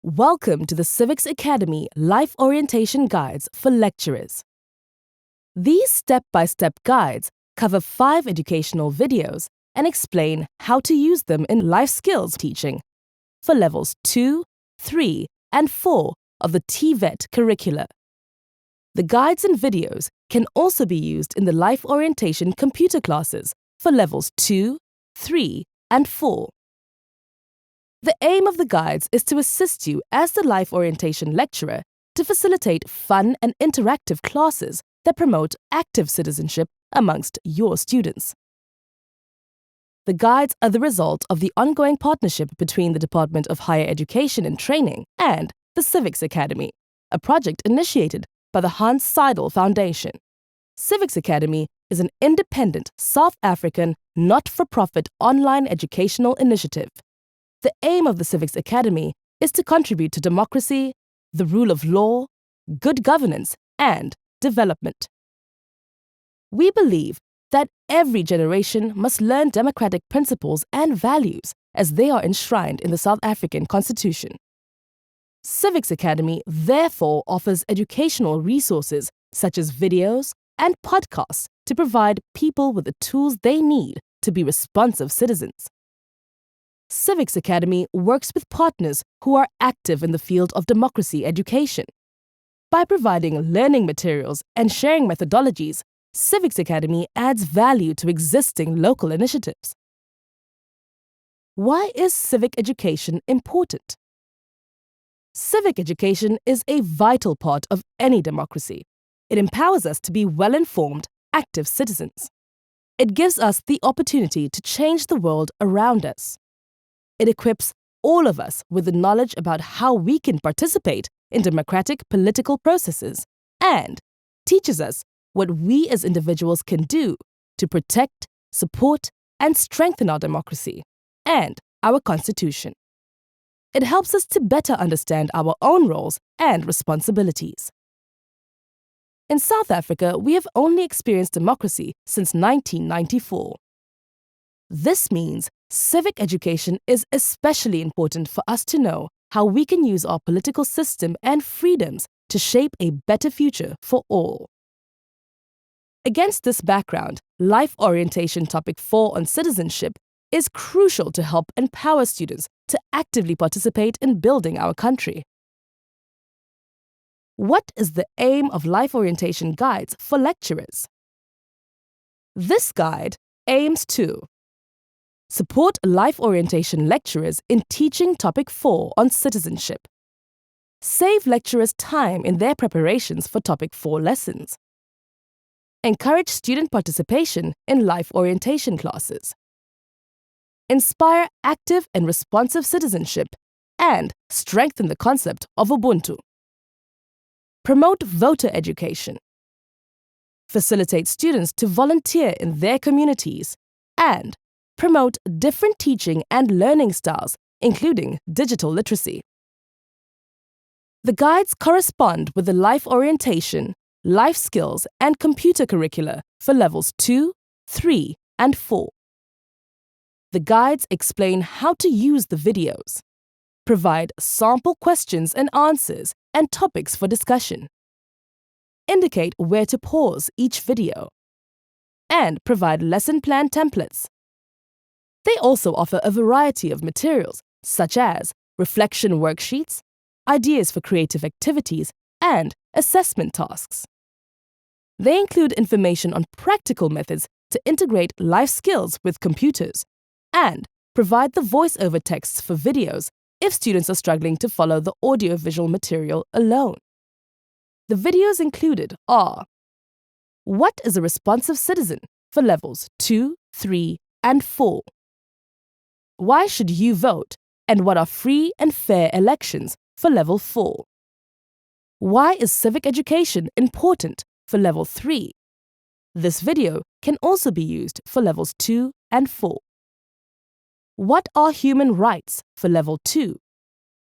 Welcome to the Civics Academy Life Orientation Guides for Lecturers. These step-by-step guides cover 5 educational videos and explain how to use them in life skills teaching for levels 2, 3, and 4 of the TVET curricula. The guides and videos can also be used in the life orientation computer classes for levels 2, 3, and 4. The aim of the guides is to assist you as the life orientation lecturer to facilitate fun and interactive classes that promote active citizenship amongst your students. The guides are the result of the ongoing partnership between the Department of Higher Education and Training and the Civics Academy, a project initiated by the Hans Seidel Foundation. Civics Academy is an independent South African not-for-profit online educational initiative. The aim of the Civics Academy is to contribute to democracy, the rule of law, good governance, and development. We believe that every generation must learn democratic principles and values as they are enshrined in the South African Constitution. Civics Academy therefore offers educational resources such as videos and podcasts to provide people with the tools they need to be responsive citizens. Civics Academy works with partners who are active in the field of democracy education. By providing learning materials and sharing methodologies, Civics Academy adds value to existing local initiatives. Why is civic education important? Civic education is a vital part of any democracy. It empowers us to be well-informed, active citizens. It gives us the opportunity to change the world around us. It equips all of us with the knowledge about how we can participate in democratic political processes and teaches us what we as individuals can do to protect, support, and strengthen our democracy and our Constitution. It helps us to better understand our own roles and responsibilities. In South Africa, we have only experienced democracy since 1994. This means civic education is especially important for us to know how we can use our political system and freedoms to shape a better future for all. Against this background, Life Orientation Topic 4 on citizenship is crucial to help empower students to actively participate in building our country. What is the aim of Life Orientation Guides for lecturers? This guide aims to support life orientation lecturers in teaching Topic 4 on citizenship. Save lecturers time in their preparations for Topic 4 lessons. Encourage student participation in life orientation classes. Inspire active and responsive citizenship and strengthen the concept of Ubuntu. Promote voter education. Facilitate students to volunteer in their communities and promote different teaching and learning styles, including digital literacy. The guides correspond with the life orientation, life skills, and computer curricula for levels 2, 3, and 4. The guides explain how to use the videos, provide sample questions and answers and topics for discussion, indicate where to pause each video, and provide lesson plan templates. They also offer a variety of materials, such as reflection worksheets, ideas for creative activities, and assessment tasks. They include information on practical methods to integrate life skills with computers and provide the voice-over texts for videos if students are struggling to follow the audio-visual material alone. The videos included are: What is a responsive citizen for levels 2, 3, and 4? Why should you vote, and what are free and fair elections for level 4? Why is civic education important for level 3? This video can also be used for levels 2 and 4. What are human rights for level 2?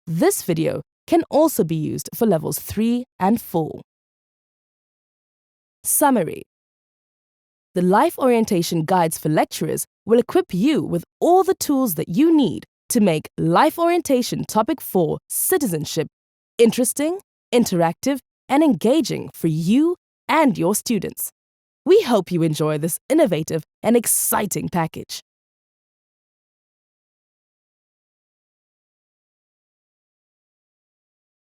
This video can also be used for levels 3 and 4. Summary: The Life Orientation Guides for lecturers will equip you with all the tools that you need to make Life Orientation Topic 4, Citizenship, interesting, interactive, and engaging for you and your students. We hope you enjoy this innovative and exciting package.